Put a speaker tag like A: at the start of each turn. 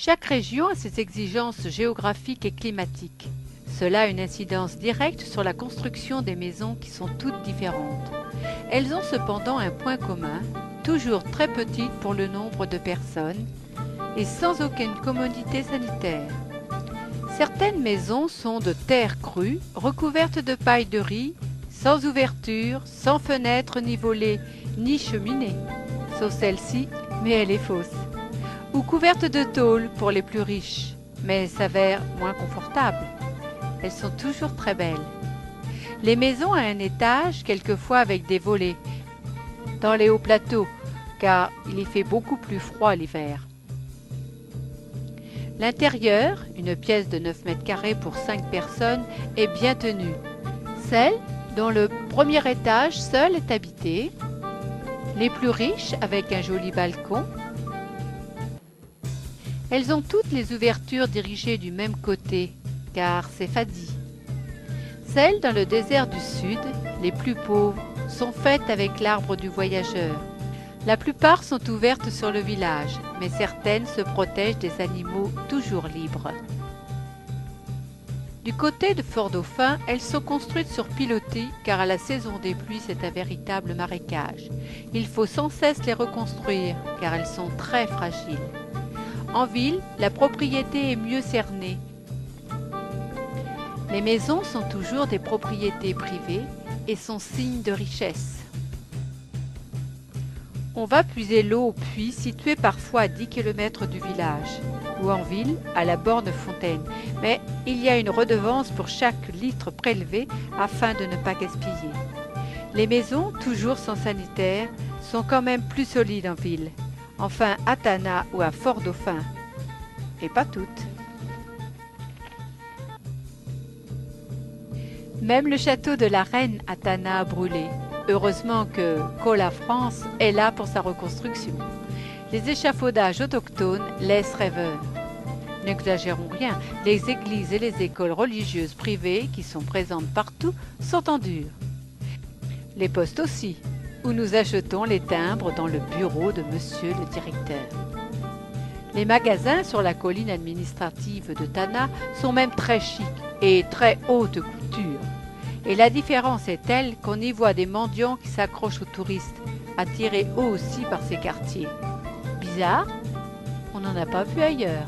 A: Chaque région a ses exigences géographiques et climatiques. Cela a une incidence directe sur la construction des maisons qui sont toutes différentes. Elles ont cependant un point commun, toujours très petites pour le nombre de personnes et sans aucune commodité sanitaire. Certaines maisons sont de terre crue, recouvertes de paille de riz, sans ouverture, sans fenêtre ni volet, ni cheminée, sauf celle-ci, mais elle est fausse. Ou couvertes de tôle pour les plus riches, mais s'avèrent moins confortables. Elles sont toujours très belles. Les maisons à un étage, quelquefois avec des volets, dans les hauts plateaux, car il y fait beaucoup plus froid l'hiver. L'intérieur, une pièce de 9 mètres carrés pour 5 personnes, est bien tenue. Celle dont le premier étage seul est habité, les plus riches avec un joli balcon. Elles ont toutes les ouvertures dirigées du même côté, car c'est Fadi. Celles dans le désert du Sud, les plus pauvres, sont faites avec l'arbre du voyageur. La plupart sont ouvertes sur le village, mais certaines se protègent des animaux toujours libres. Du côté de Fort-Dauphin, elles sont construites sur pilotis, car à la saison des pluies, c'est un véritable marécage. Il faut sans cesse les reconstruire, car elles sont très fragiles. En ville, la propriété est mieux cernée. Les maisons sont toujours des propriétés privées et sont signes de richesse. On va puiser l'eau au puits situé parfois à 10 km du village, ou en ville, à la borne fontaine, mais il y a une redevance pour chaque litre prélevé afin de ne pas gaspiller. Les maisons, toujours sans sanitaire, sont quand même plus solides en ville. Enfin à Tana ou à Fort-Dauphin, et pas toutes. Même le château de la Reine à Tana a brûlé. Heureusement que Cola France est là pour sa reconstruction. Les échafaudages autochtones laissent rêveurs. N'exagérons rien, les églises et les écoles religieuses privées qui sont présentes partout sont en dur. Les postes aussi, où nous achetons les timbres dans le bureau de monsieur le directeur. Les magasins sur la colline administrative de Tana sont même très chics et très haute couture. Et la différence est telle qu'on y voit des mendiants qui s'accrochent aux touristes, attirés eux aussi par ces quartiers. Bizarre, on n'en a pas vu ailleurs.